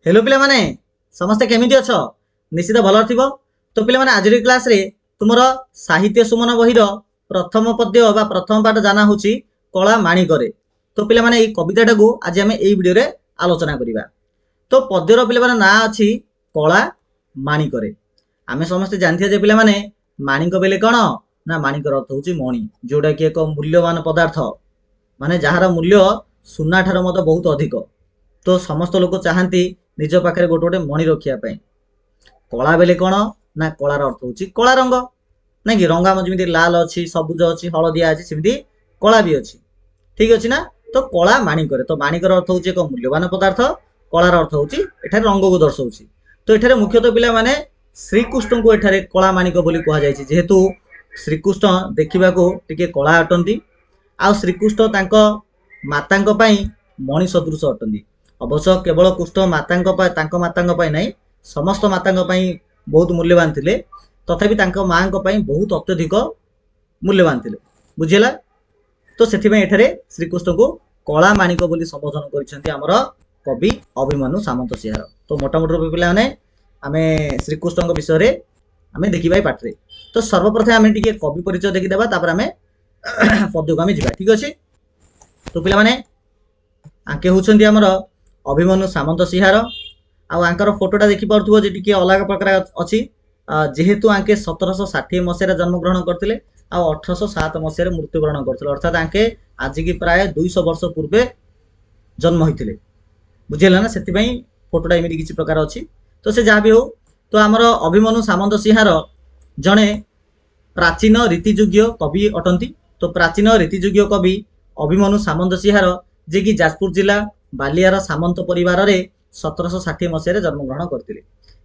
Hello पिला माने समस्ते केमिति अछ निश्चित भल थिबो। तो पिला माने आज क्लास रे तुमर साहित्य सुमन बहिर प्रथम पद्य बा प्रथम पाठ जाना होची कला माणिकरे। तो पिला माने ए कविताटा को आज हम ए वीडियो रे आलोचना करिबा। तो पद्यर पिला माने ना अछि कला माणिकरे। आमे समस्ते जानथिया जे पिला माने माणिक बेले कोन ना माणिकर अर्थ होची मणि, जोडा कि एक मूल्यवान पदार्थ माने जहार मूल्य सुना ठार मत बहुत अधिक। तो समस्त लोक चाहती निज पाखे गोटे गोटे मणि रखिया। कला बेले कौन ना कलार अर्थ होची कला रंग ना कि रंग जमी लाल अच्छी सबुज अच्छी हलदिया अच्छी सेमती कला भी अच्छी। ठीक अच्छे ना। तो कला माणिकर, तो माणिकर अर्थ होची एक मूल्यवान पदार्थ, कलार अर्थ होची एठारे रंग को दर्शाउची। तो एठारे मुख्यतः पिला माने श्रीकृष्ण को एठारे कला माणिक बोली कहा जायछि, जेहेतु श्रीकृष्ण देखिबा को टिके कला अटंती आ श्रीकृष्ण तांको मातांको पई मणि सदृश अटंती। अवश्य केवल कृष्ण मातांको पई नहीं, समस्त मातांको पई बहुत मूल्यवान थिले, तथापि तांको मांको पई बहुत अत्यधिक मूल्यवान थिले। बुझिला। तो सेथि पई एठारे श्रीकृष्ण को कला माणिक बोली संबोधन करिसेंती हमर कवि अभिमन्यु सामंत सिंहार। तो मोटामोटी रूप पिला माने आमे श्रीकृष्ण विषय रे आमे देखिबाई पाठरे। तो सर्वप्रथम आमे टिके कवि परिचय देखि देबा, तापर आमे पद्य को आमे जिबा। ठीक अछि। तो पिला माने आके होउछंती हमर अभिमन्यु सामंत सिंहार। आंकर फोटोटा देखि पार्थुबो जे टिके अलग प्रकार अछि, जेहेतु आंके 1760 मसिया जन्म ग्रहण करथिले आ 1807 मसिया मृत्युवरण करथिले, अर्थात आंके आज की प्राय 200 वर्ष पूर्वे जन्म होइथिले। बुझिला ना। सेति पई फोटोटा एमिति किछि प्रकार अछि। तो से जहाँ भी हो, तो आमर अभिमन्यु सामंत सिंहार जणे प्राचीन रीतियुग्य कवि अटंती। तो प्राचीन रीतियुग्य कवि अभिमन्यु सामंत सिंहार जे कि जाजपुर जिला बालियार सामंत परिवार रे 1760 मसिया जन्म ग्रहण करथिले।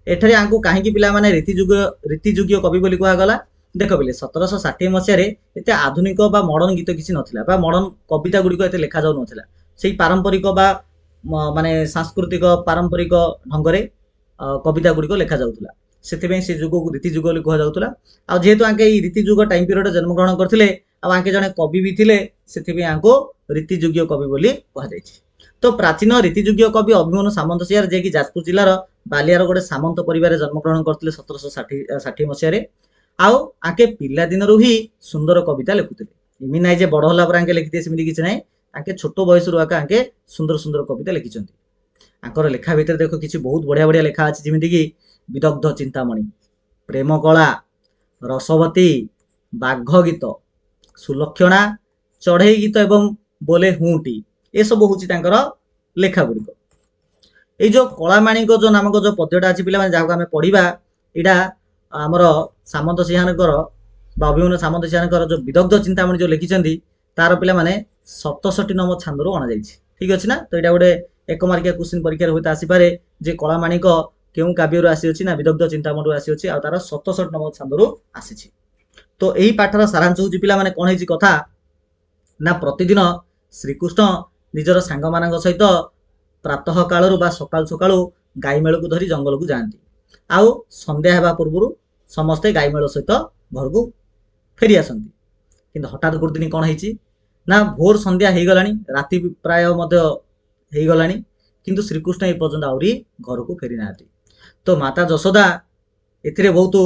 एठारे आंकु काहेकि पिला माने रीतियुग्य कवि बोली कुआ गला। देख पिले 1760 मसिया एते आधुनिक बा मॉडर्न गीत किछि नथिला, बा मॉडर्न कविता गुडी को एते लेखा जाउ नथिला। सेही पारंपरिक बा माने सांस्कृतिक पारंपरिक ढंगरे कविता गुडी को लेखा जाउथला। सेति पई से जुग को रीतियुग बोली कुआ जाउथला। आ जेहेतु आंके ई रीतियुग टाइम पीरियड जन्म ग्रहण करथिले आ आंके जने कवि भी थिले, सेति पई आंको रीतियुग्य कवि बोली कुआ जायछि। तो प्राचीन रीतियुग्य कवि अभिमन्यु सामंत सिंहार जे कि जाजपुर जिलार बालियार गोटे सामंत परिवार जन्म ग्रहण करथिले 1760 मसिया। आउ आंके पिला दिनरु ही सुंदर कविता लिखुथिले। इमि नाइ जे बड़ होला पर आंके लिखिते सेमिति किछि नाइ, आंके छोटो बयसरु आंके सुंदर सुंदर कविता लिखिचंती। आंकर लेखा भितर देखो किछि बहुत बढ़िया बढ़िया लेखा अछि, जेमिति कि विदग्ध चिंतामणि, प्रेम कला, रसवती, बाघ गीत, सुलक्षणा, चढ़ई गीत एवं बोले हुंटी, ए सब होची तांकर लेखा गुडी। ए जो कलामाणिक जो नामक जो पद्यटा अछि पिला माने जाको हमें पढिबा, एडा हमर सामंत सिंहानकर बा अभिमन्यु सामंत सिंहानकर जो विदग्ध चिंतामणि जो लिखिचंदी तार पिला माने 67 नंबर छांदरो अना जायछि। ठीक अछि ना। तो एडा गोटे एक मार्किया क्वेश्चन परीक्षा रे होता आसी पारे जे कलामाणिक केउ काव्य रो आसी अछि ना विदग्ध चिंतामणि रो आसी अछि, आ तार 67 नंबर छांदरो आसीछि। तो एही पाठर सारांश होची पिला माने कोन हेछि कथा ना, प्रतिदिन श्रीकृष्ण निजर सांग मानक सहित प्रातः कालरू बा सकाल सकालू गाई मेल को धरी जंगल को जाती। आउ संध्या हेबा पूर्वरु समस्ते गाई मेल सहित घर को फेरी आसंती। किंतु हठात गोटे दिन कौन हेछि ना, भोर संध्या हेई गलानी, राति प्राय मध्य हेई गलानी, किंतु श्रीकृष्ण ए पर्यंत आउरी घर को फेरी नाहांती। तो माता जशोदा एथिरे बहुत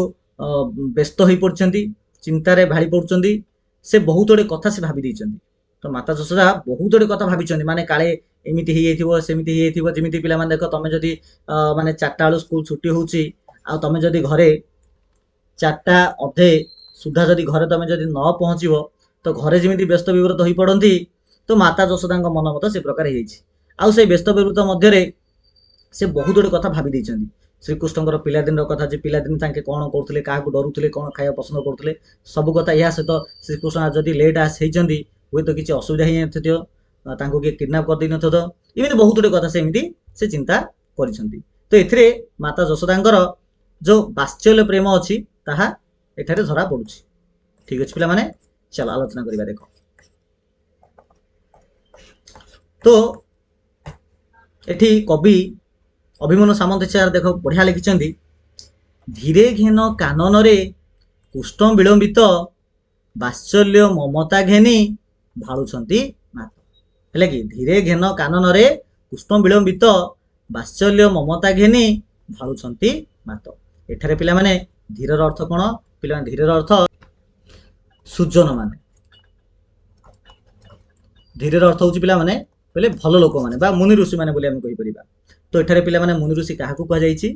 व्यस्त होई पड़छंती, चिंतारे भाड़ी पड़छंती। से बहुत गुडे कथा से भाबी दैछंती। तो माता जशोदा बहुत गुडे कथा भाबिछंती, माने काले एमिति हेई जाइथिबो सेमिति हेई जाइथिबो। जेमिति पिला माने देखो तमे जदी माने 4टा बेलू स्कूल छुट्टी होउची आ तमे जदी घरे 4टा अधे सुधा जदी घरे तमे जदी न पहुंचीबो, तो घरे जेमिति व्यस्त विव्रत होई पड़ंती। तो माता जशोदाଙ୍କ मन मत से प्रकार हेई जाइछि। आ से व्यस्त विव्रत मध्यरे से बहुत गुडे कथा भाबी दैछंती। श्रीकृष्णଙ୍କର पिलादिन कथा, जे पिलादिन तांके कोन करथुले, काहाकू डरुथुले, कोन खाଇବା पसंद करथुले, सब कथा या सहित श्रीकृष्ण जदी लेट आस हेइचंदी हुए तो किछि असुविधा हेइ नथियो, तांको के किडनैप कर दै नथतो। इमिति बहुत गुडे कथा से एमिति से चिंता करिसंती। तो एथिरे माता जशोदाଙ୍କର जो वात्सल्य प्रेम अछि ताहा एठारे धरा पडुछि। ठीक अछि पिला माने, चल आलोचना करिबा। देखो तो एठी कवि अभिमन्यु सामंत सिंहार देखो बढ़िया लिखिचंदी। धीरे घेन कानन रे कुष्ठ विलंबित, वात्सल्य ममता घेनी भाळुछंती माता। हेले कि धीरे घेन कानन रे कुष्ठ विलंबित, ବାତ୍ସଲ୍ୟ ମମତା ଘେନି ଭାଳୁଛନ୍ତି ମାତ। ଏଠାରେ ପିଲାମାନେ ଧୀରର ଅର୍ଥ କ'ଣ? ପିଲାମାନେ ଧୀରର ଅର୍ଥ ସୁଜନ ମାନେ। ଧୀରର ଅର୍ଥ ହେଉଛି ପିଲାମାନେ କହିଲେ ଭଲ ଲୋକମାନେ ବା ମୁନି ଋଷି ମାନେ ବୋଲି ଆମେ କହିପାରିବା। ତ ଏଠାରେ ପିଲାମାନେ ମୁନି ଋଷି କାହାକୁ କୁହାଯାଇଛି?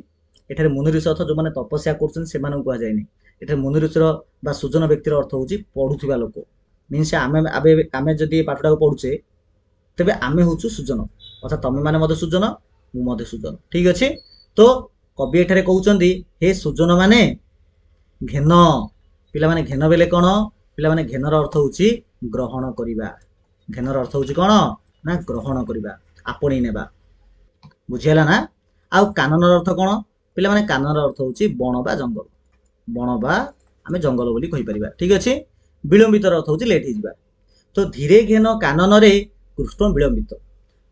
ଏଠାରେ ମୁନି ଋଷି ଅର୍ଥ ଯେଉଁମାନେ ତପସ୍ୟା କରୁଛନ୍ତି ସେମାନଙ୍କୁ କୁହାଯାଇନି। ଏଠାରେ ମୁନି ଋଷିର ବା ସୁଜନ ବ୍ୟକ୍ତିର ଅର୍ଥ ହେଉଛି ପଢ଼ୁଥିବା ଲୋକ। ମିନ୍ସ ଆମେ ଯଦି ଏ ପାଠଟାକୁ ପଢ଼ୁଛେ ତେବେ ଆମେ ହେଉଛୁ ସୁଜନ, ଅର୍ଥାତ୍ ତମେ ମାନେ ମଧ୍ୟ ସୁଜନ, ମୁଁ ମଧ୍ୟ ସୁଜନ। ଠିକ ଅଛି। ତ କବି ଏଠାରେ କହୁଛନ୍ତି ହେ ସୁଜନ ମାନେ ଘେନ। ପିଲାମାନେ ଘେନ ବେଲେ କ'ଣ? ପିଲାମାନେ ଘେନର ଅର୍ଥ ହେଉଛି ଗ୍ରହଣ କରିବା। ଘେନର ଅର୍ଥ ହେଉଛି କ'ଣ? ନା ଗ୍ରହଣ କରିବା, ଆପଣେଇ ନେବା। ବୁଝିହେଲା ନା? ଆଉ କାନନର ଅର୍ଥ କ'ଣ? ପିଲାମାନେ କାନନର ଅର୍ଥ ହେଉଛି ବଣ ବା ଜଙ୍ଗଲ। ବଣ ବା ଆମେ ଜଙ୍ଗଲ ବୋଲି କହିପାରିବା। ଠିକ ଅଛି। ବିଳମ୍ବିତର ଅର୍ଥ ହେଉଛି ଲେଟ୍ ହେଇଯିବା। ତ ଧୀରେ ଘେନ କାନନରେ କୃଷ୍ଣ ବିଳମ୍ବିତ।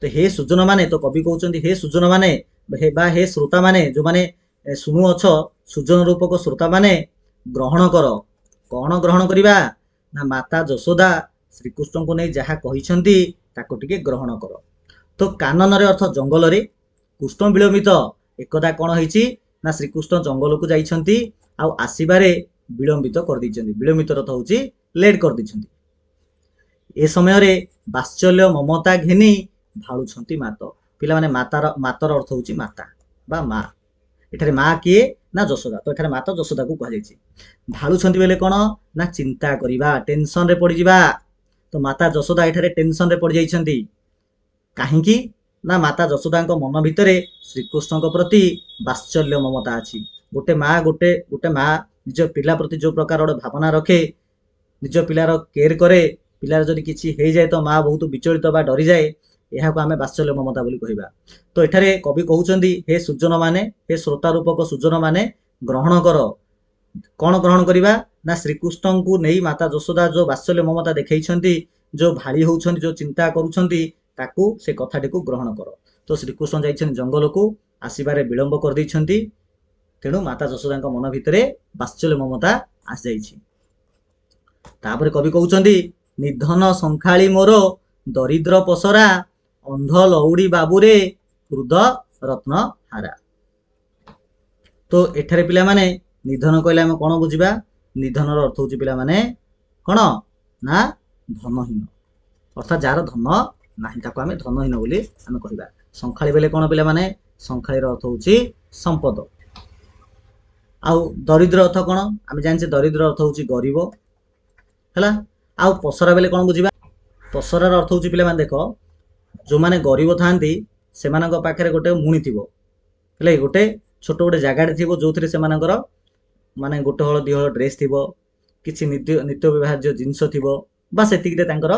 ତ ହେ ସୁଜନ ମାନେ, ତ କବି କହୁଛନ୍ତି ହେ ସୁଜନ ମାନେ ବା ହେ ଶ୍ରୋତା ମାନେ, ଯେଉଁମାନେ ଶୁଣୁଅଛ, ସୁଜନ ରୂପକ ଶ୍ରୋତା ମାନେ ଗ୍ରହଣ କର। କ'ଣ ଗ୍ରହଣ କରିବା? ନା ମାତା ଯଶୋଦା ଶ୍ରୀକୃଷ୍ଣଙ୍କୁ ନେଇ ଯାହା କହିଛନ୍ତି ତାକୁ ଟିକେ ଗ୍ରହଣ କର। ତ କାନନରେ ଅର୍ଥ ଜଙ୍ଗଲରେ, କୃଷ୍ଣ ବିଳମ୍ବିତ। ଏକଦା କ'ଣ ହେଇଛି? ନା ଶ୍ରୀକୃଷ୍ଣ ଜଙ୍ଗଲକୁ ଯାଇଛନ୍ତି ଆଉ ଆସିବାରେ ବିଳମ୍ବିତ କରିଦେଇଛନ୍ତି। ବିଳମ୍ବିତ ଅର୍ଥ ହେଉଛି ଲେଟ୍ କରିଦେଇଛନ୍ତି। ଏ ସମୟରେ ବାତ୍ସଲ୍ୟ ମମତା ଘେନି ଭାଳୁଛନ୍ତି ମାତ। ପିଲାମାନେ ମାତର ଅର୍ଥ ହେଉଛି ମାତା ବା ମା। ଏଠାରେ ମା କିଏ? ନା ଯଶୋଦା। ତ ଏଠାରେ ମାତା ଯଶୋଦାକୁ କୁହାଯାଇଛି। ଭାଳୁଛନ୍ତି ବେଲେ କ'ଣ? ନା ଚିନ୍ତା କରିବା, ଟେନସନରେ ପଡ଼ିଯିବା। ତ ମାତା ଯଶୋଦା ଏଠାରେ ଟେନସନରେ ପଡ଼ିଯାଇଛନ୍ତି। କାହିଁକି? ନା ମାତା ଯଶୋଦାଙ୍କ ମନ ଭିତରେ ଶ୍ରୀକୃଷ୍ଣଙ୍କ ପ୍ରତି ବାତ୍ସଲ୍ୟ ମମତା ଅଛି। ଗୋଟେ ମା ନିଜ ପିଲା ପ୍ରତି ଯେଉଁ ପ୍ରକାର ଗୋଟେ ଭାବନା ରଖେ, ନିଜ ପିଲାର କେୟାର କରେ, ପିଲାର ଯଦି କିଛି ହେଇଯାଏ ତ ମା ବହୁତ ବିଚଳିତ ବା ଡରିଯାଏ, ଏହାକୁ ଆମେ ବାତ୍ସଲ୍ୟ ମମତା ବୋଲି କହିବା। ତ ଏଠାରେ କବି କହୁଛନ୍ତି ହେ ସୁଜନ ମାନେ, ହେ ଶ୍ରୋତା ରୂପକ ସୁଜନ ମାନେ ଗ୍ରହଣ କର। କ'ଣ ଗ୍ରହଣ କରିବା? ନା ଶ୍ରୀକୃଷ୍ଣଙ୍କୁ ନେଇ ମାତା ଯଶୋଦା ଯେଉଁ ବାତ୍ସଲ୍ୟ ମମତା ଦେଖେଇଛନ୍ତି, ଯେଉଁ ଭାଳି ହେଉଛନ୍ତି, ଯେଉଁ ଚିନ୍ତା କରୁଛନ୍ତି, ତାକୁ ସେ କଥାଟିକୁ ଗ୍ରହଣ କର। ତ ଶ୍ରୀକୃଷ୍ଣ ଯାଇଛନ୍ତି ଜଙ୍ଗଲକୁ, ଆସିବାରେ ବିଳମ୍ବ କରିଦେଇଛନ୍ତି। ତେଣୁ ମାତା ଯଶୋଦାଙ୍କ ମନ ଭିତରେ ବାତ୍ସଲ୍ୟ ମମତା ଆସିଯାଇଛି। ତାପରେ କବି କହୁଛନ୍ତି ନିଧନ ସଂଖାଳି ମୋର ଦରିଦ୍ର ପସରା, ଅନ୍ଧ ଲଉଡ଼ି ବାବୁରେ ହୃଦ ରତ୍ନ ହାରା। ତ ଏଠାରେ ପିଲାମାନେ ନିଧନ କହିଲେ ଆମେ କ'ଣ ବୁଝିବା? ନିଧନର ଅର୍ଥ ହେଉଛି ପିଲାମାନେ କ'ଣ? ନା ଧନହୀନ, ଅର୍ଥାତ୍ ଯାହାର ଧନ ନାହିଁ ତାକୁ ଆମେ ଧନହୀନ ବୋଲି ଆମେ କହିବା। ସଂଖାଳି ବେଲେ କ'ଣ ପିଲାମାନେ? ସଂଖାଳିର ଅର୍ଥ ହେଉଛି ସମ୍ପଦ। ଆଉ ଦରିଦ୍ର ଅର୍ଥ କ'ଣ? ଆମେ ଜାଣିଛେ ଦରିଦ୍ର ଅର୍ଥ ହେଉଛି ଗରିବ। ହେଲା। ଆଉ ପସରା ବେଲେ କ'ଣ ବୁଝିବା? ପସରାର ଅର୍ଥ ହେଉଛି ପିଲାମାନେ ଦେଖ, ଯେଉଁମାନେ ଗରିବ ଥାଆନ୍ତି ସେମାନଙ୍କ ପାଖରେ ଗୋଟେ ମୁଣି ଥିବ, ହେଲେ ଗୋଟେ ଛୋଟ ଗୋଟେ ଜାଗାଟେ ଥିବ ଯେଉଁଥିରେ ସେମାନଙ୍କର ମାନେ ଗୋଟେ ହଳ ଦୁଇ ହଳ ଡ୍ରେସ୍ ଥିବ, କିଛି ନିତ୍ୟ ବ୍ୟବହାର୍ଯ୍ୟ ଜିନିଷ ଥିବ, ବା ସେତିକିରେ ତାଙ୍କର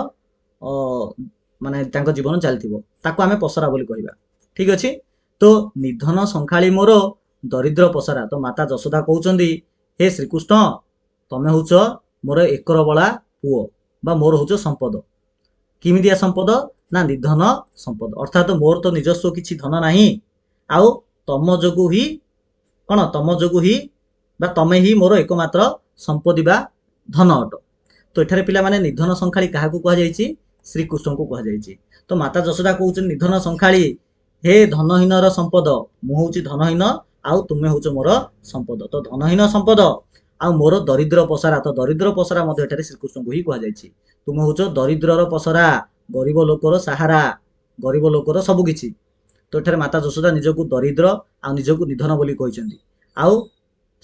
ମାନେ ତାଙ୍କ ଜୀବନ ଚାଲିଥିବ, ତାକୁ ଆମେ ପସରା ବୋଲି କହିବା। ଠିକ ଅଛି। ତ ନିଧନ ସଂଖାଳି ମୋର ଦରିଦ୍ର ପସରା। ତ ମାତା ଯଶୋଦା କହୁଛନ୍ତି ହେ ଶ୍ରୀକୃଷ୍ଣ, ତମେ ହେଉଛ ମୋର ଏକର ବଳା ପୁଅ ବା ମୋର ହେଉଛ ସମ୍ପଦ। କେମିତିଆ ସମ୍ପଦ? ନା ନିଧନ ସମ୍ପଦ, ଅର୍ଥାତ୍ ମୋର ତ ନିଜସ୍ୱ କିଛି ଧନ ନାହିଁ, ଆଉ ତମ ଯୋଗୁଁ ହିଁ କ'ଣ? ତମ ଯୋଗୁଁ ହିଁ ବା ତମେ ହିଁ ମୋର ଏକମାତ୍ର ସମ୍ପତ୍ତି ବା ଧନ ଅଟ। ତ ଏଠାରେ ପିଲାମାନେ ନିଧନ ସଂଖାଳି କାହାକୁ କୁହାଯାଇଛି? ଶ୍ରୀକୃଷ୍ଣଙ୍କୁ କୁହାଯାଇଛି। ତ ମାତା ଯଶୋଦା କହୁଛନ୍ତି ନିଧନ ସଂଖାଳି, ହେ ଧନହୀନର ସମ୍ପଦ, ମୁଁ ହେଉଛି ଧନହୀନ ଆଉ ତୁମେ ହେଉଛ ମୋର ସମ୍ପଦ। ତ ଧନହୀନ ସମ୍ପଦ ଆଉ ମୋର ଦରିଦ୍ର ପସରା। ତ ଦରିଦ୍ର ପସରା ମଧ୍ୟ ଏଠାରେ ଶ୍ରୀକୃଷ୍ଣଙ୍କୁ ହିଁ କୁହାଯାଇଛି। ତୁମେ ହେଉଛ ଦରିଦ୍ରର ପସରା, ଗରିବ ଲୋକର ସାହାରା, ଗରିବ ଲୋକର ସବୁ କିଛି। ତ ଏଠାରେ ମାତା ଯଶୋଦା ନିଜକୁ ଦରିଦ୍ର ଆଉ ନିଜକୁ ନିଧନ ବୋଲି କହିଛନ୍ତି, ଆଉ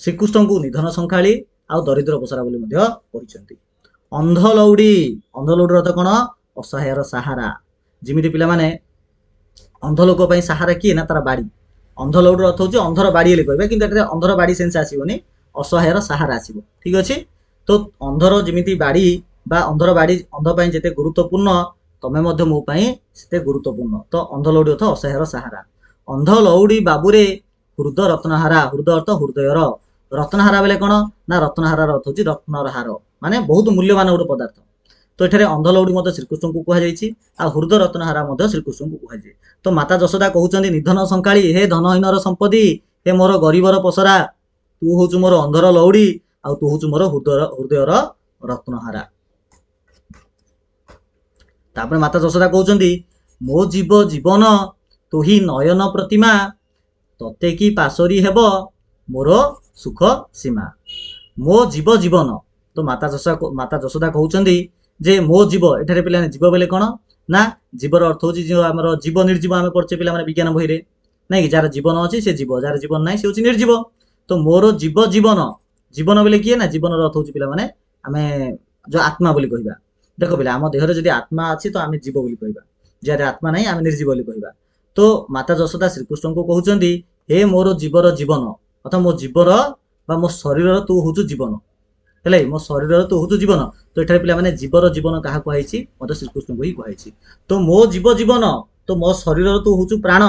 ଶ୍ରୀକୃଷ୍ଣଙ୍କୁ ନିଧନ ସଂଖାଳି ଆଉ ଦରିଦ୍ର ପସରା ବୋଲି ମଧ୍ୟ କହିଛନ୍ତି। ଅନ୍ଧ ଲଉଡ଼ି, ଅନ୍ଧ ଲଉଡ଼ିର ଅର୍ଥ କ'ଣ? ଅସହାୟର ସାହାରା। ଯେମିତି ପିଲାମାନେ ଅନ୍ଧ ଲୋକ ପାଇଁ ସାହାରା କିଏ? ନା ତାର ବାଡ଼ି। ଅନ୍ଧ ଲଉଡ଼ିର ଅର୍ଥ ହେଉଛି ଅନ୍ଧର ବାଡ଼ି ବୋଲି କହିବେ, କିନ୍ତୁ ଏଠାରେ ଅନ୍ଧର ବାଡ଼ି ସେନ୍ସ ଆସିବନି, ଅସହାୟର ସାହାରା ଆସିବ। ଠିକ ଅଛି। ତ ଅନ୍ଧର ଯେମିତି ବାଡ଼ି ବା ଅନ୍ଧର ବାଡ଼ି ଅନ୍ଧ ପାଇଁ ଯେତେ ଗୁରୁତ୍ୱପୂର୍ଣ୍ଣ, ତମେ ମଧ୍ୟ ମୋ ପାଇଁ ସେତେ ଗୁରୁତ୍ୱପୂର୍ଣ୍ଣ। ତ ଅନ୍ଧ ଲଉଡ଼ି ଅର୍ଥ ଅସହାୟର ସାହାରା। ଅନ୍ଧ ଲଉଡ଼ି ବାବୁରେ ହୃଦ ରତ୍ନହାରା। ହୃଦ ଅର୍ଥ ହୃଦୟର। ରତ୍ନହାରା ବେଲେ କ'ଣ? ନା ରତ୍ନହାରାର ଅର୍ଥ ହେଉଛି ରତ୍ନର ହାର, ମାନେ ବହୁତ ମୂଲ୍ୟବାନ ଗୋଟେ ପଦାର୍ଥ। ତ ଏଠାରେ ଅନ୍ଧ ଲଉଡ଼ି ମଧ୍ୟ ଶ୍ରୀକୃଷ୍ଣଙ୍କୁ କୁହାଯାଇଛି, ଆଉ ହୃଦ ରତ୍ନହାରା ମଧ୍ୟ ଶ୍ରୀକୃଷ୍ଣଙ୍କୁ କୁହାଯାଇଛି। ତ ମାତା ଯଶୋଦା କହୁଛନ୍ତି ନିଧନ ସଂଖାଳି, ହେ ଧନହୀନର ସମ୍ପତ୍ତି, ହେ ମୋର ଗରିବର ପସରା, ତୁ ହେଉଛୁ ମୋର ଅନ୍ଧର ଲଉଡ଼ି ଆଉ ତୁ ହେଉଛୁ ମୋର ହୃଦୟର ରତ୍ନହାରା। ତାପରେ ମାତା ଯଶୋଦା କହୁଛନ୍ତି ମୋ ଜୀବନ ତୁହି ନୟନ ପ୍ରତିମା ତତେ କି ପାଶୋରି ହେବ ମୋର ସୁଖ ସୀମା। ମୋ ଜୀବ ଜୀବନ। ତ ମାତା ଯଶୋଦା କହୁଛନ୍ତି ଯେ ମୋ ଜୀବ, ଏଠାରେ ପିଲାମାନେ ଜୀବ ବୋଲେ କଣ ନା ଜୀବର ଅର୍ଥ ହଉଛି ଯୋଉ ଆମର ଜୀବ ନିର୍ଜୀବ ଆମେ ପଢୁଛେ ପିଲାମାନେ ବିଜ୍ଞାନ ବହିରେ, ନାଇଁ କି ଯାହାର ଜୀବନ ଅଛି ସେ ଜୀବ, ଯାହାର ଜୀବନ ନାହିଁ ସେ ହଉଛି ନିର୍ଜୀବ। ତ ମୋର ଜୀବ ଜୀବନ, ଜୀବନ ବୋଲେ କିଏ ନା ଜୀବନର ଅର୍ଥ ହଉଛି ପିଲାମାନେ ଆମେ ଯୋଉ ଆତ୍ମା ବୋଲି କହିବା। ଦେଖ ପିଲା ଆମ ଦେହରେ ଯଦି ଆତ୍ମା ଅଛି ତ ଆମେ ଜୀବ ବୋଲି କହିବା, ଯାହାର ଆତ୍ମା ନାହିଁ ଆମେ ନିର୍ଜୀବ ବୋଲି କହିବା। ତ ମାତା ଯଶୋଦା ଶ୍ରୀକୃଷ୍ଣଙ୍କୁ କହୁଛନ୍ତି ହେ ମୋର ଜୀବର ଜୀବନ, ଅର୍ଥାৎ ମୋ ଜୀବର ବା ମୋ ଶରୀରର ତୁ ହଉଛୁ ଜୀବନ, ହେଲା ମୋ ଶରୀରର ତୁ ହଉଛୁ ଜୀବନ। ତ ଏଠାରେ ପିଲାମାନେ ଜୀବର ଜୀବନ କାହା କୁହାଯାଇଛି? ମତେ ଶ୍ରୀକୃଷ୍ଣଙ୍କୁ ହିଁ କୁହାଯାଇଛି। ତ ମୋ ଜୀବ ଜୀବନ, ତ ମୋ ଶରୀରର ତୁ ହଉଛୁ ପ୍ରାଣ,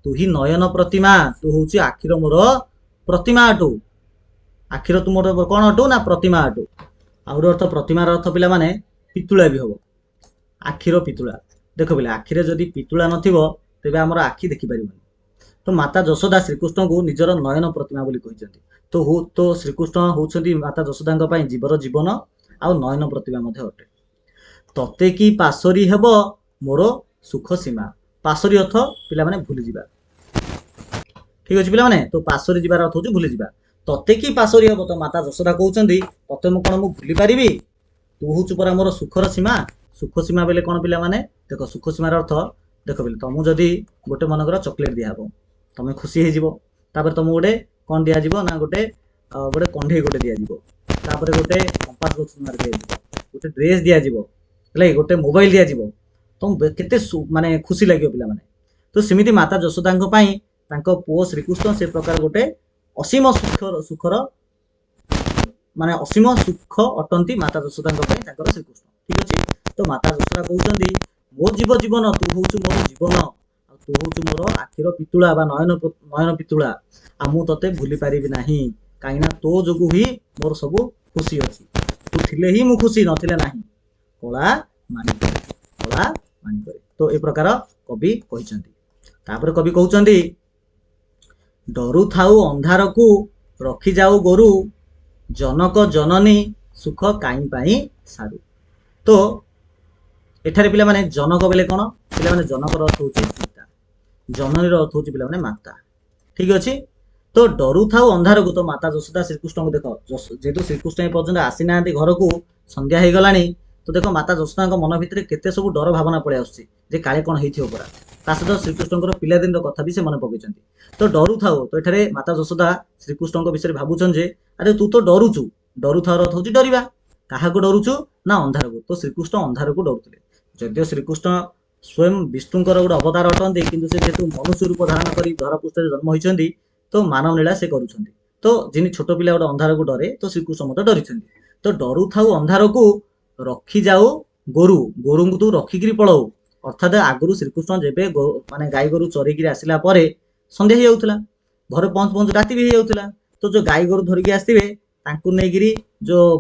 ତୁ ହିଁ ନୟନ ପ୍ରତିମା, ତୁ ହଉଛି ଆଖିର ମୋର ପ୍ରତିମା ଅଟୁ। ଆଖିର ତୁ ମୋର କଣ ଅଟୁ ନା ପ୍ରତିମା ଅଟୁ। ଆଉ ଗୋଟେ ଅର୍ଥ ପ୍ରତିମାର ଅର୍ଥ ପିଲାମାନେ ପିତୁଳା ବି ହବ, ଆଖିର ପିତୁଳା। ଦେଖ ପିଲା ଆଖିରେ ଯଦି ପିତୁଳା ନଥିବ ତେବେ ଆମର ଆଖି ଦେଖିପାରିବନି। ତ ମାତା ଯଶୋଦା ଶ୍ରୀକୃଷ୍ଣଙ୍କୁ ନିଜର ନୟନ ପ୍ରତିମା ବୋଲି କହିଛନ୍ତି। ତ ଶ୍ରୀକୃଷ୍ଣ ହଉଛନ୍ତି ମାତା ଯଶୋଦାଙ୍କ ପାଇଁ ଜୀବର ଜୀବନ ଆଉ ନୟନ ପ୍ରତିମା ମଧ୍ୟ ଅଟେ। ତତେ କି ପାଶୋରି ହେବ ମୋର ସୁଖ ସୀମା। ପାଶୋରି ଅର୍ଥ ପିଲାମାନେ ଭୁଲିଯିବା, ଠିକ ଅଛି ପିଲାମାନେ। ତ ପାଶୋରି ଯିବାର ଅର୍ଥ ହଉଛି ଭୁଲିଯିବା। ତତେ କି ପାଶୋରି ହେବ, ତ ମାତା ଯଶୋଦା କହୁଛନ୍ତି ତତେ ମୁଁ କଣ ମୁଁ ଭୁଲି ପାରିବି? ତୁ ହଉଛୁ ପରା ମୋର ସୁଖର ସୀମା। ସୁଖ ସୀମା ବେଲେ କଣ ପିଲାମାନେ? ଦେଖ ସୁଖ ସୀମାର ଅର୍ଥ, ଦେଖ ପିଲା ତମକୁ ଯଦି ଗୋଟେ ମନେକର ଚକୋଲେଟ ଦିଆହବ, ତମେ ଖୁସି ହେଇଯିବ। ତାପରେ ତମକୁ ଗୋଟେ କଣ ଦିଆଯିବ ନା ଗୋଟେ ଗୋଟେ କଣ୍ଢେଇ ଗୋଟେ ଦିଆଯିବ, ତାପରେ ଗୋଟେ କମ୍ପାସ ବକ୍ସ ଦିଆଯିବ, ଗୋଟେ ଡ୍ରେସ ଦିଆଯିବ, ହେଲା ଗୋଟେ ମୋବାଇଲ ଦିଆଯିବ। ତମକୁ କେତେ ମାନେ ଖୁସି ଲାଗିବ ପିଲାମାନେ। ତ ସେମିତି ମାତା ଯଶୋଦାଙ୍କ ପାଇଁ ତାଙ୍କ ପୁଅ ଶ୍ରୀକୃଷ୍ଣ ସେ ପ୍ରକାର ଗୋଟେ ଅସୀମ ସୁଖର ମାନେ ଅସୀମ ସୁଖ ଅଟନ୍ତି ମାତା ଯଶୋଦାଙ୍କ ପାଇଁ ତାଙ୍କର ଶ୍ରୀକୃଷ୍ଣ, ଠିକ ଅଛି। ତ ମାତା ଯଶୋଦା କହୁଛନ୍ତି ମୋ ଜୀବ ଜୀବନ, ତୁ ହଉଛୁ ମୋର ଜୀବନ, ଆଉ ତୁ ହଉଛୁ ମୋର ଆଖିର ପିତୁଳା ବା ନୟନ ପିତୁଳା, ଆଉ ମୁଁ ତତେ ଭୁଲି ପାରିବି ନାହିଁ, କାହିଁକିନା ତୋ ଯୋଗୁ ହିଁ ମୋର ସବୁ ଖୁସି ଅଛି। ତୁ ଥିଲେ ହିଁ ମୁଁ ଖୁସି, ନଥିଲେ ନାହିଁ। କଳା ମାଣିକରେ, କଳା ମାଣିକରେ। ତ ଏ ପ୍ରକାର କବି କହିଛନ୍ତି। ତାପରେ କବି କହୁଛନ୍ତି ଡରୁଥାଉ ଅନ୍ଧାରକୁ ରଖିଯାଉ ଗୋରୁ, ଜନକ ଜନନୀ ସୁଖ କାହିଁ ପାଇଁ ସାରୁ। ତ ଏଠାରେ ପିଲାମାନେ ଜନକ ବେଲେ କଣ? ପିଲାମାନେ ଜନକର ଅର୍ଥ ହଉଛି ପିତା, ଜନନୀର ଅର୍ଥ ହଉଛି ପିଲାମାନେ ମାତା, ଠିକ ଅଛି। ତ ଡରୁଥାଉ ଅନ୍ଧାରକୁ, ତ ମାତା ଯଶୋଦା ଶ୍ରୀକୃଷ୍ଣଙ୍କୁ ଦେଖ, ଯେହେତୁ ଶ୍ରୀକୃଷ୍ଣ ଏ ପର୍ଯ୍ୟନ୍ତ ଆସିନାହାନ୍ତି ଘରକୁ, ସନ୍ଧ୍ୟା ହେଇଗଲାଣି, ତ ଦେଖ ମାତା ଯଶୋଦାଙ୍କ ମନ ଭିତରେ କେତେ ସବୁ ଡର ଭାବନା ପଳେଇ ଆସୁଛି ଯେ କାଳେ କଣ ହେଇଥିବ ପରା। ତା ସହିତ ଶ୍ରୀକୃଷ୍ଣଙ୍କର ପିଲାଦିନର କଥା ବି ସେ ମନେ ପକେଇଛନ୍ତି। ତ ଡରୁଥାଉ, ତ ଏଠାରେ ମାତା ଯଶୋଦା ଶ୍ରୀକୃଷ୍ଣଙ୍କ ବିଷୟରେ ଭାବୁଛନ୍ତି ଯେ ଆରେ ତୁ ତ ଡରୁଛୁ। ଡରୁଥାଉ ଅର୍ଥ ହଉଛି ଡରିବା। କାହାକୁ ଡରୁଛୁ ନା ଅନ୍ଧାରକୁ। ତ ଶ୍ରୀକୃଷ୍ଣ ଅନ୍ଧାରକୁ ଡରୁଥିଲେ। ଯଦିଓ ଶ୍ରୀକୃଷ୍ଣ ସ୍ୱୟଂ ବିଷ୍ଣୁଙ୍କର ଗୋଟେ ଅବତାର ଅଟନ୍ତି, କିନ୍ତୁ ସେ ଯେହେତୁ ମନୁଷ୍ୟ ରୂପ ଧାରଣ କରି ଧରାପୃଷ୍ଠରେ ଜନ୍ମ ହୋଇଛନ୍ତି, ତ ମାନବ ଲୀଳା ସେ କରୁଛନ୍ତି। ତ যিনি ଛୋଟ ପିଲା ଗୋଟେ ଅନ୍ଧାରକୁ ଡରେ, ତ ଶ୍ରୀକୃଷ୍ଣ ମଧ୍ୟ ଡରିଛନ୍ତି। ତ ଡରୁଥାଉ ଅନ୍ଧାରକୁ ରଖିଯାଉ ଗୋରୁ, ଗୋରୁଙ୍କୁ ତୁ ରଖିକିରି ପଳଉ। ଅର୍ଥାତ୍ ଆଗରୁ ଶ୍ରୀକୃଷ୍ଣ ଯେବେ ମାନେ ଗାଈ ଗୋରୁ ଚରେଇକିରି ଆସିଲା ପରେ ସନ୍ଧ୍ୟା ହେଇଯାଉଥିଲା, ଘରେ ପହଞ୍ଚୁ ପହଞ୍ଚୁ ରାତି ବି ହେଇଯାଉଥିଲା। ତ ଯୋଉ ଗାଈ ଗୋରୁ ଧରିକି ଆସିଥିବେ ତାଙ୍କୁ ନେଇକିରି ଯୋଉ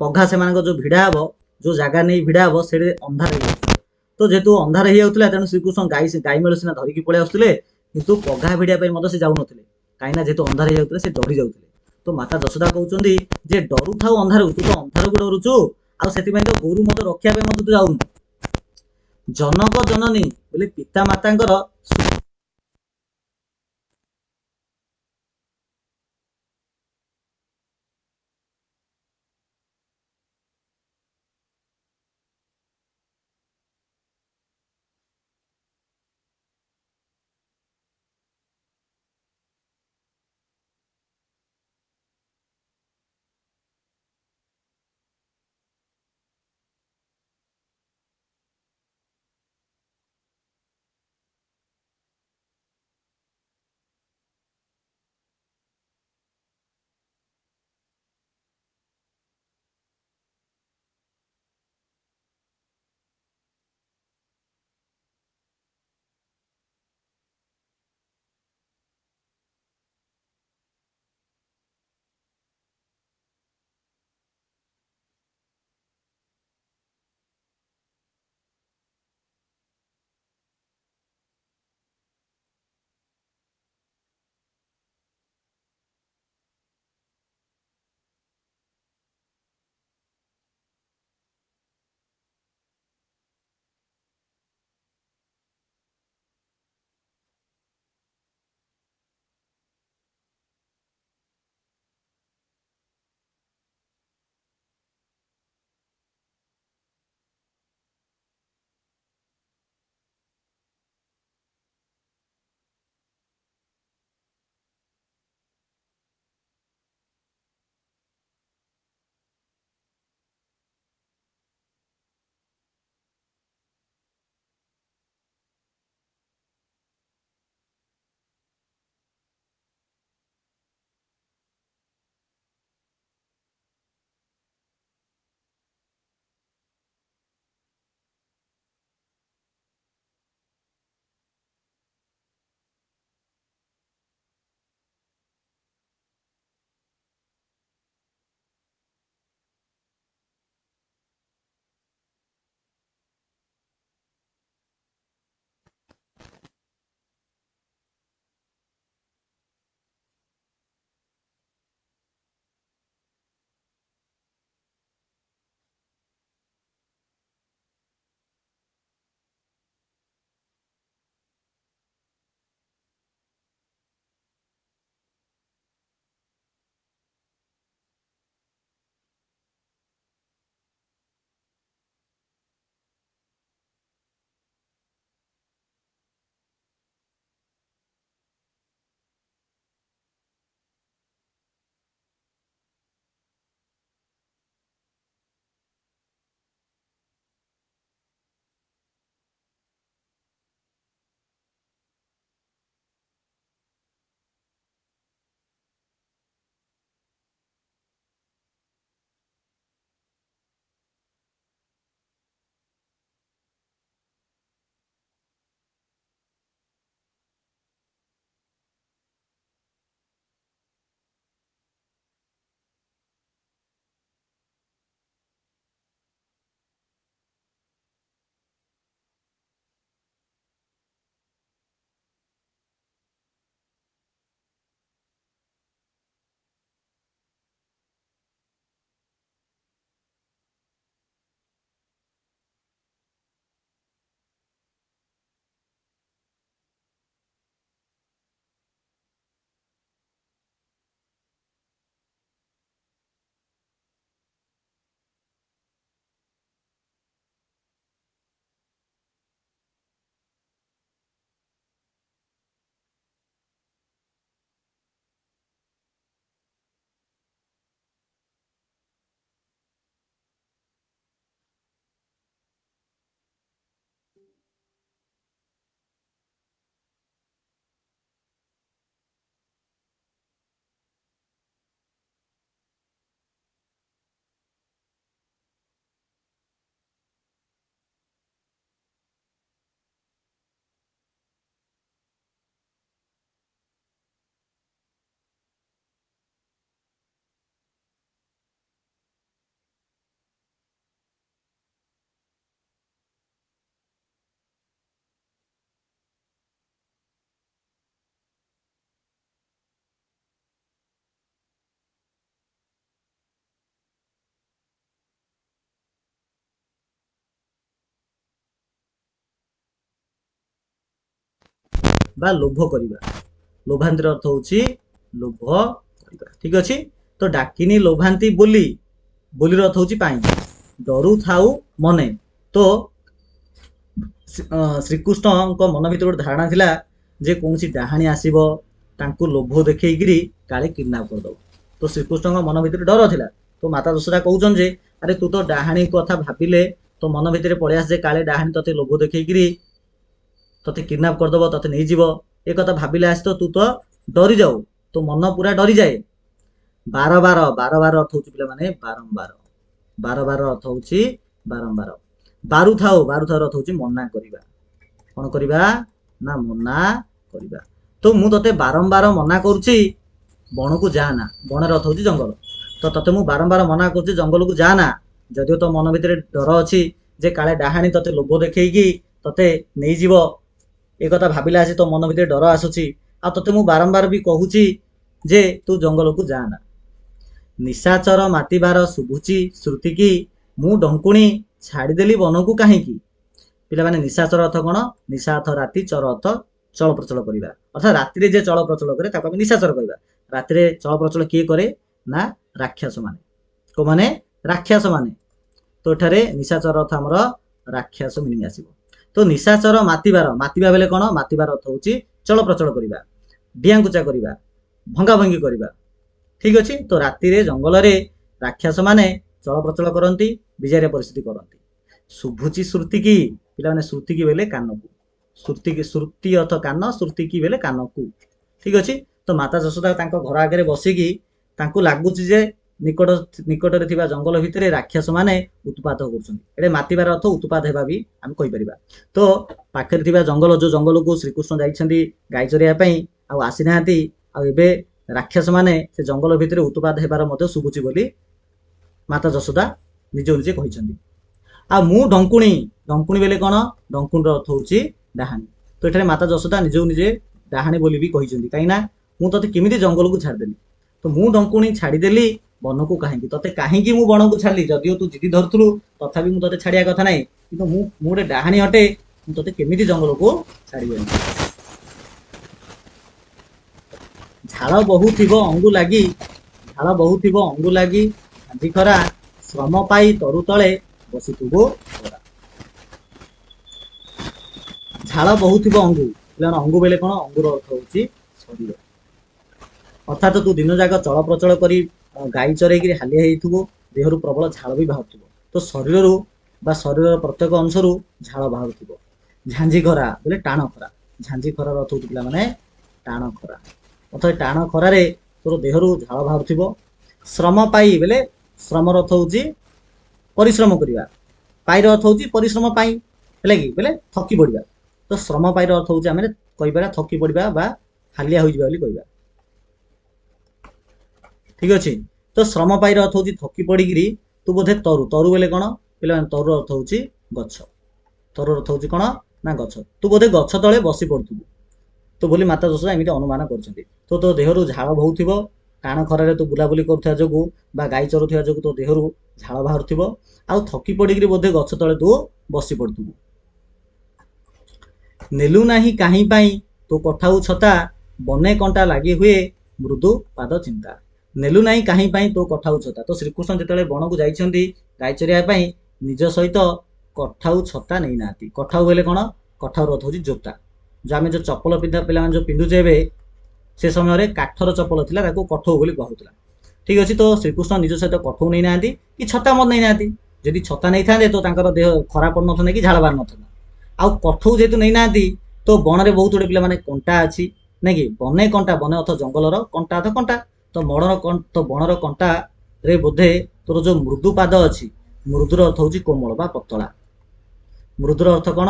ପଘା ସେମାନଙ୍କ ଯୋଉ ଭିଡା ହବ, ଯୋଉ ଜାଗା ନେଇ ଭିଡା ହବ, ସେଠି ଅନ୍ଧାର ହେଇଯାଉଥିଲା। ତ ଯେହେତୁ ଅନ୍ଧାର ହେଇଯାଉଥିଲା, ତେଣୁ ଶ୍ରୀକୃଷ୍ଣ ଗାଈ ମେଳ ସିନା ଧରିକି ପଳେଇ ଆସୁଥିଲେ, କିନ୍ତୁ ପଘା ଭିଡିବା ପାଇଁ ମଧ୍ୟ ସେ ଯାଉନଥିଲେ, କାହିଁକିନା ଯେହେତୁ ଅନ୍ଧାର ହେଇଯାଉଥିଲେ ସେ ଡରି ଯାଉଥିଲେ। ତ ମାତା ଯଶୋଦା କହୁଛନ୍ତି ଯେ ଡରୁଥାଉ ଅନ୍ଧାରକୁ, ତୁ ତ ଅନ୍ଧାରକୁ ଡରୁଛୁ, ଆଉ ସେଥିପାଇଁ ତ ଗୋରୁ ମଧ୍ୟ ରଖିବା ପାଇଁ ମଧ୍ୟ ତୁ ଯାଉନୁ। ଜନକ ଜନନୀ ବୋଲି ପିତା ମାତାଙ୍କର বা ଲୋଭ କରିବା। ଲୋଭାନ୍ତିର ଅର୍ଥ ହେଉଛି ଲୋଭ କରିବା। ଠିକ ଅଛି। ତ ଡାକିନି ଲୋଭାନ୍ତି ବୋଲି, ବୋଲିର ଅର୍ଥ ହେଉଛି ପାଇଁ। ଡରୁ ଥାଉ ମନେ, ତ ଶ୍ରୀକୃଷ୍ଣଙ୍କ ମନ ଭିତରେ ଗୋଟେ ଧାରଣା ଥିଲା ଯେ କୌଣସି ଡାହାଣୀ ଆସିବ ତାଙ୍କୁ ଲୋଭ ଦେଖେଇକିରି କାଳେ କିଡନାପ କରିଦବ। ତ ଶ୍ରୀକୃଷ୍ଣଙ୍କ ମନ ଭିତରେ ଡର ଥିଲା। ତ ମାତା ଯଶୋଦା କହୁଛନ୍ତି ଯେ ଆରେ ତୁ ତ ଡାହାଣୀ କଥା ଭାବିଲେ ତ ମନ ଭିତରେ ପଳେଇ ଆସେ ଯେ କାଳେ ଡାହାଣୀ ତତେ ଲୋଭ ଦେଖେଇକିରି ତତେ କିଡନାପ କରିଦବ, ତତେ ନେଇଯିବ। ଏ କଥା ଭାବିଲେ ଆସି ତ ତୁ ତ ଡରି ଯାଉ, ତୋ ମନ ପୁରା ଡରିଯାଏ। ବାର ବାର, ବାର ବାର ଅର୍ଥ ହଉଛି ପିଲାମାନେ ବାରମ୍ବାର। ବାର ବାର ଅର୍ଥ ହଉଛି ବାରମ୍ବାର। ବାରୁଥାଉ, ବାରୁଥାଉ ଅର୍ଥ ହଉଛି ମନା କରିବା। କଣ କରିବା ନା ମନା କରିବା। ତ ମୁଁ ତତେ ବାରମ୍ବାର ମନା କରୁଛି ବଣକୁ ଯା ନା। ବଣର ଅର୍ଥ ହଉଛି ଜଙ୍ଗଲ। ତ ତତେ ମୁଁ ବାରମ୍ବାର ମନା କରୁଛି ଜଙ୍ଗଲକୁ ଯା ନା, ଯଦିଓ ତୋ ମନ ଭିତରେ ଡର ଅଛି ଯେ କାଳେ ଡାହାଣୀ ତତେ ଲୋଭ ଦେଖେଇକି ତତେ ନେଇଯିବ। ଏ କଥା ଭାବିଲା ଆସି ତୋ ମନ ଭିତରେ ଡର ଆସୁଛି। ଆଉ ତତେ ମୁଁ ବାରମ୍ବାର ବି କହୁଛି ଯେ ତୁ ଜଙ୍ଗଲକୁ ଯା ନା। ନିଶାଚର ମାତିବାର ଶୁଭୁଛି ଶ୍ରୁତି କି, ମୁଁ ଡଙ୍କୁଣି ଛାଡ଼ିଦେଲି ବନକୁ କାହିଁକି। ପିଲାମାନେ ନିଶାଚର ଅର୍ଥ କଣ? ନିଶା ଅର୍ଥ ରାତି, ଚର ଅର୍ଥ ଚଳପ୍ରଚଳ କରିବା। ଅର୍ଥାৎ ରାତିରେ ଯେ ଚଳପ୍ରଚଳ କରେ ତାକୁ ଆମେ ନିଶାଚର କହିବା। ରାତିରେ ଚଳପ୍ରଚଳ କିଏ କରେ ନା ରାକ୍ଷସ ମାନେ। କୋଉମାନେ? ରାକ୍ଷସ ମାନେ। ତ ଏଠାରେ ନିଶାଚର ଅର୍ଥ ଆମର ରାକ୍ଷସ ମିନିଂ ଆସିବ। ତ ନିଶାଚର ମାତିବାର, ମାତିବା ବେଲେ କଣ? ମାତିବାର ଅର୍ଥ ହଉଛି ଚଳପ୍ରଚଳ କରିବା, ଡିଆଙ୍କୁଚା କରିବା, ଭଙ୍ଗାଭଙ୍ଗି କରିବା। ଠିକ ଅଛି। ତ ରାତିରେ ଜଙ୍ଗଲରେ ରାକ୍ଷସ ମାନେ ଚଳପ୍ରଚଳ କରନ୍ତି, ବିଜାରିଆ ପରିସ୍ଥିତି କରନ୍ତି। ଶୁଭୁଛି ଶ୍ରୁତି କି, ପିଲାମାନେ ଶ୍ରୁତି କି ବେଲେ କାନକୁ। ଶ୍ରୁତି କି, ଶ୍ରୁତି ଅର୍ଥ କାନ, ଶ୍ରୁତି କି ବେଲେ କାନକୁ। ଠିକ ଅଛି। ତ ମାତା ଯଶୋଦା ତାଙ୍କ ଘର ଆଗରେ ବସିକି ତାଙ୍କୁ ଲାଗୁଛି ଯେ ନିକଟରେ ଥିବା ଜଙ୍ଗଲ ଭିତରେ ରାକ୍ଷସ ମାନେ ଉତ୍ପାତ କରୁଛନ୍ତି। ଏଠି ମାତିବାର ଅର୍ଥ ଉତ୍ପାତ ହେବା ବି ଆମେ କହିପାରିବା। ତ ପାଖରେ ଥିବା ଜଙ୍ଗଲ, ଯୋଉ ଜଙ୍ଗଲକୁ ଶ୍ରୀକୃଷ୍ଣ ଯାଇଛନ୍ତି ଗାଈ ଚରେଇବା ପାଇଁ ଆଉ ଆସିନାହାନ୍ତି, ଆଉ ଏବେ ରାକ୍ଷସ ମାନେ ସେ ଜଙ୍ଗଲ ଭିତରେ ଉତ୍ପାତ ହେବାର ମଧ୍ୟ ଶୁଭୁଛି ବୋଲି ମାତା ଯଶୋଦା ନିଜ ନିଜେ କହିଛନ୍ତି। ଆଉ ମୁଁ ଡଙ୍କୁଣି, ଡଙ୍କୁଣି ବେଲେ କଣ? ଡଙ୍କୁଣିର ଅର୍ଥ ହଉଛି ଡାହାଣୀ। ତ ଏଠାରେ ମାତା ଯଶୋଦା ନିଜକୁ ନିଜେ ଡାହାଣୀ ବୋଲି ବି କହିଛନ୍ତି। କାହିଁକି ନା ମୁଁ ତତେ କେମିତି ଜଙ୍ଗଲକୁ ଛାଡ଼ିଦେଲି। ତ ମୁଁ ଡଙ୍କୁଣି ଛାଡ଼ିଦେଲି ବନକୁ କାହିଁକି, ତତେ କାହିଁକି ମୁଁ ବଣକୁ ଛାଡ଼ିଲି। ଯଦିଓ ତୁ ଜିଦି ଧରୁଥିଲୁ ତଥାପି ମୁଁ ତତେ ଛାଡ଼ିବା କଥା ନାହିଁ, କିନ୍ତୁ ମୁଁ ଗୋଟେ ଡାହାଣୀ ଅଟେ, ମୁଁ ତତେ କେମିତି ଜଙ୍ଗଲକୁ ଛାଡ଼ିବେନି। ଝାଳ ବହୁଥିବ ଅଙ୍ଗୁ ଲାଗି, ଝାଳ ବହୁଥିବ ଅଙ୍ଗୁ ଲାଗି ଝାଞ୍ଜି ଖରା, ଶ୍ରମ ପାଇ ତରୁ ତଳେ ବସିଥିବୁ ଖରା। ଝାଳ ବହୁଥିବ ଅଙ୍ଗୁ, ପିଲାମାନେ ଅଙ୍ଗୁ ବେଲେ କଣ? ଅଙ୍ଗୁର ଅର୍ଥ ହଉଛି ଶରୀର। ଅର୍ଥାତ ତୁ ଦିନ ଯାକ ଚଳପ୍ରଚଳ କରି ଗାଈ ଚରେଇକିରି ହାଲିଆ ହେଇଥିବୁ, ଦେହରୁ ପ୍ରବଳ ଝାଳ ବି ବାହାରୁଥିବ। ତ ଶରୀରରୁ ବା ଶରୀରର ପ୍ରତ୍ୟେକ ଅଂଶରୁ ଝାଳ ବାହାରୁଥିବ। ଝାଞ୍ଜି ଖରା ବୋଲେ ଟାଣ ଖରା। ଝାଞ୍ଜି ଖରାର ଅର୍ଥ ହଉଛି ପିଲାମାନେ ଟାଣ ଖରା। ଅର୍ଥାତ ଟାଣ ଖରାରେ ତୋର ଦେହରୁ ଝାଳ ବାହାରୁଥିବ। ଶ୍ରମ ପାଇ ବେଲେ ଶ୍ରମର ଅର୍ଥ ହଉଛି ପରିଶ୍ରମ କରିବା। ପାଇର ଅର୍ଥ ହଉଛି ପରିଶ୍ରମ ପାଇଁ, ହେଲା କି ବେଲେ ଥକି ପଡ଼ିବା। ତ ଶ୍ରମ ପାଇର ଅର୍ଥ ହଉଛି ଆମେ କହିପାରିବା ଥକି ପଡ଼ିବା ବା ହାଲିଆ ହୋଇଯିବା ବୋଲି କହିବା। ଠିକ ଅଛି। ତ ଶ୍ରମ ପାଇର ଅର୍ଥ ହଉଛି ଥକି ପଡ଼ିକିରି ତୁ ବୋଧେ ତରୁ, ତରୁ ବେଲେ କଣ? ପିଲାମାନେ ତରୁର ଅର୍ଥ ହଉଛି ଗଛ। ତରୁର ଅର୍ଥ ହଉଛି କଣ? ନା ଗଛ। ତୁ ବୋଧେ ଗଛ ତଳେ ବସି ପଡୁଥିବୁ, ତ ବୋଲି ମାତା ଯଶୋଦା ଏମିତି ଅନୁମାନ କରୁଛନ୍ତି। ତ ତୋ ଦେହରୁ ଝାଳ ବହୁଥିବ, ଟାଣ ଖରାରେ ତୁ ବୁଲାବୁଲି କରୁଥିବା ଯୋଗୁଁ ବା ଗାଈ ଚରୁଥିବା ଯୋଗୁଁ ତୋ ଦେହରୁ ଝାଳ ବାହାରୁଥିବ, ଆଉ ଥକି ପଡ଼ିକିରି ବୋଧେ ଗଛ ତଳେ ତୁ ବସି ପଡୁଥିବୁ। ନେଲୁ ନାହିଁ କାହିଁ ପାଇଁ ତୋ କଠାଉ ଛତା, ବନେ କଣ୍ଟା ଲାଗି ହୁଏ ମୃଦୁ ପାଦ ଚିନ୍ତା। ନେଲୁ ନାହିଁ କାହିଁ ପାଇଁ ତୋ କଠାଉ ଛତା। ତ ଶ୍ରୀକୃଷ୍ଣ ଯେତେବେଳେ ବଣକୁ ଯାଇଛନ୍ତି ଗାଈ ଚରିବା ପାଇଁ, ନିଜ ସହିତ କଠାଉ ଛତା ନେଇନାହାନ୍ତି। କଠାଉ ହେଲେ କଣ? କଠାଉର ଅର୍ଥ ହଉଛି ଜୋତା। ଯୋଉ ଆମେ ଯୋଉ ଚପଲ ପିଲାମାନେ ଯୋଉ ପିନ୍ଧୁଛେ ଏବେ, ସେ ସମୟରେ କାଠର ଚପଲ ଥିଲା, ତାକୁ କଠଉ ବୋଲି କୁହାଯାଉଥିଲା। ଠିକ ଅଛି। ତ ଶ୍ରୀକୃଷ୍ଣ ନିଜ ସହିତ କଠଉ ନେଇନାହାନ୍ତି କି ଛତା ମଧ୍ୟ ନେଇନାହାନ୍ତି। ଯଦି ଛତା ନେଇଥାନ୍ତେ ତ ତାଙ୍କର ଦେହ ଖରାପ ପଡିନଥାନ୍ତା କି ଝାଳ ବାହାରି ନଥାନ୍ତା। ଆଉ କଠଉ ଯେହେତୁ ନେଇନାହାନ୍ତି, ତ ବଣରେ ବହୁତ ଗୁଡେ ପିଲାମାନେ କଣ୍ଟା ଅଛି, ନାଇଁ କି? ବନେ କଣ୍ଟା, ବନେ ଅର୍ଥ ଜଙ୍ଗଲର, କଣ୍ଟା ଅର୍ଥ କଣ୍ଟା। ତ ବଣର କଣ୍ଟାରେ ବୋଧେ ତୋର ଯୋଉ ମୃଦୁ ପାଦ ଅଛି, ମୃଦୁର ଅର୍ଥ ହଉଛି କୋମଳ ବା ପତଳା। ମୃଦୁର ଅର୍ଥ କଣ?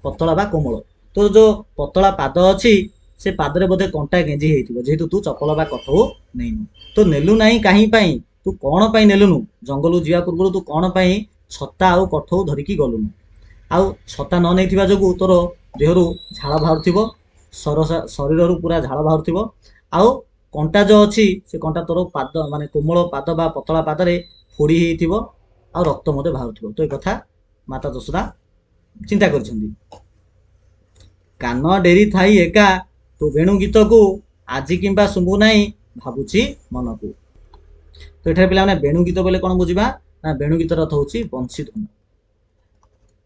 ପତଳା ବା କୋମଳ। ତୋର ଯୋଉ ପତଳା ପାଦ ଅଛି, ସେ ପାଦରେ ବୋଧେ କଣ୍ଟା ଗେଞ୍ଜି ହେଇଥିବ, ଯେହେତୁ ତୁ ଚପଲ ବା କଠଉ ନେଇନୁ। ତ ନେଲୁ ନାହିଁ କାହିଁ ପାଇଁ, ତୁ କଣ ପାଇଁ ନେଲୁନୁ? ଜଙ୍ଗଲକୁ ଯିବା ପୂର୍ବରୁ ତୁ କଣ ପାଇଁ ଛତା ଆଉ କଠଉ ଧରିକି ଗଲୁନୁ? ଆଉ ଛତା ନ ନେଇଥିବା ଯୋଗୁଁ ତୋର ଦେହରୁ ଝାଳ ବାହାରୁଥିବ, ଶରୀରରୁ ପୁରା ଝାଳ ବାହାରୁଥିବ। ଆଉ କଣ୍ଟା ଯୋଉ ଅଛି, ସେ କଣ୍ଟା ତୋର ପାଦ ମାନେ କୋମଳ ପାଦ ବା ପତଳା ପାଦରେ ଫୋଡି ହେଇଥିବ, ଆଉ ରକ୍ତ ମଧ୍ୟ ବାହାରୁଥିବ। ତ ଏ କଥା ମାତା ଯଶୋଦା ଚିନ୍ତା କରିଛନ୍ତି। କାନ ଡେରି ଥାଇ ଏକା ତୋ ବେଣୁ ଗୀତକୁ ଆଜି କିମ୍ବା ଶୁଭୁ ନାହିଁ ଭାବୁଛି ମନକୁ। ତ ଏଠାରେ ପିଲାମାନେ ବେଣୁ ଗୀତ ବୋଲେ କ'ଣ ବୁଝିବା ନା ବେଣୁ ଗୀତର ଅର୍ଥ ହେଉଛି ବଂଶୀ ଧ୍ୱନି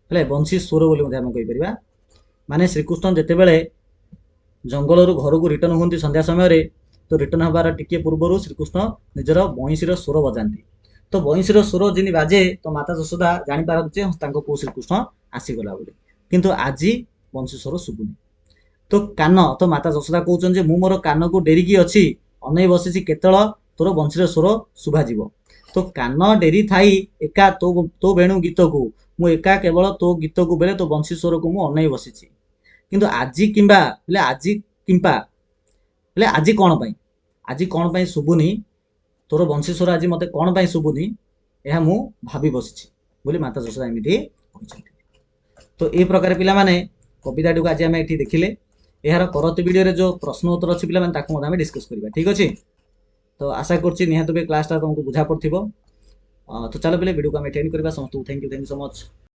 ହେଲେ ବଂଶୀ ସ୍ୱର ବୋଲି ମଧ୍ୟ ଆମେ କହିପାରିବା। ମାନେ ଶ୍ରୀକୃଷ୍ଣ ଯେତେବେଳେ ଜଙ୍ଗଲରୁ ଘରକୁ ରିଟର୍ନ ହୁଅନ୍ତି ସନ୍ଧ୍ୟା ସମୟରେ, ତ ରିଟର୍ନ ହେବାର ଟିକେ ପୂର୍ବରୁ ଶ୍ରୀକୃଷ୍ଣ ନିଜର ବଇଁଶୀର ସ୍ୱର ବଜାନ୍ତି। ତ ବଇଁଶୀର ସ୍ୱର ଯେମିତି ବାଜେ ତ ମାତା ଯଶୋଦା ଜାଣିପାରନ୍ତି ଯେ ତାଙ୍କ ପୁଅ ଶ୍ରୀକୃଷ୍ଣ ଆସିଗଲା ବୋଲି। କିନ୍ତୁ ଆଜି ବଂଶୀ ସ୍ୱର ଶୁଭୁନି। ତ କାନ ତ ମାତା ଯଶୋଦା କହୁଛନ୍ତି ଯେ ମୁଁ ମୋର କାନକୁ ଡେରିକି ଅଛି, ଅନେଇ ବସିଛି କେତେବେଳେ ତୋର ବଂଶୀର ସ୍ୱର ଶୁଭାଯିବ। ତ କାନ ଡେରି ଥାଇ ଏକା ତୋ ବେଣୁ ଗୀତକୁ, ମୁଁ ଏକା କେବଳ ତୋ ଗୀତକୁ ବେଲେ ତୋ ବଂଶୀ ସ୍ୱରକୁ ମୁଁ ଅନେଇ ବସିଛି। କିନ୍ତୁ ଆଜି କିମ୍ବା ହେଲେ ଆଜି କିମ୍ବା ହେଲେ ଆଜି କ'ଣ ପାଇଁ, ଆଜି କ'ଣ ପାଇଁ ଶୁଭୁନି ତୋର ବଂଶୀ ସ୍ୱର ଆଜି ମୋତେ କ'ଣ ପାଇଁ ଶୁଭୁନି ଏହା ମୁଁ ଭାବି ବସିଛି ବୋଲି ମାତା ଯଶୋଦା ଏମିତି କହିଛନ୍ତି। ତ এই ପ୍ରକାର ପିଲାମାନେ କବିତାଟିକୁ ଆଜି ଆମେ ଏଠି ଦେଖିଲେ। ଏହାର ପରବର୍ତ୍ତୀ ଭିଡ଼ିଓରେ ଯେଉଁ ପ୍ରଶ୍ନ ଉତ୍ତର ଅଛି ପିଲାମାନେ ତାକୁ ମଧ୍ୟ ଆମେ ଡିସ୍କସ୍ କରିବା। ଠିକ୍ ଅଛି। ତ ଆଶା କରୁଛି ନିହାତି ଭାବେ କ୍ଲାସଟା ତୁମକୁ ବୁଝା ପଡ଼ିଥିବ। ତ ଚାଲ ପିଲେ ଭିଡ଼ିଓକୁ ଆମେ ଏଠି ଏଣ୍ଡ କରିବା। ସମସ୍ତଙ୍କୁ ଥ୍ୟାଙ୍କ ୟୁ ସୋ ମଚ୍।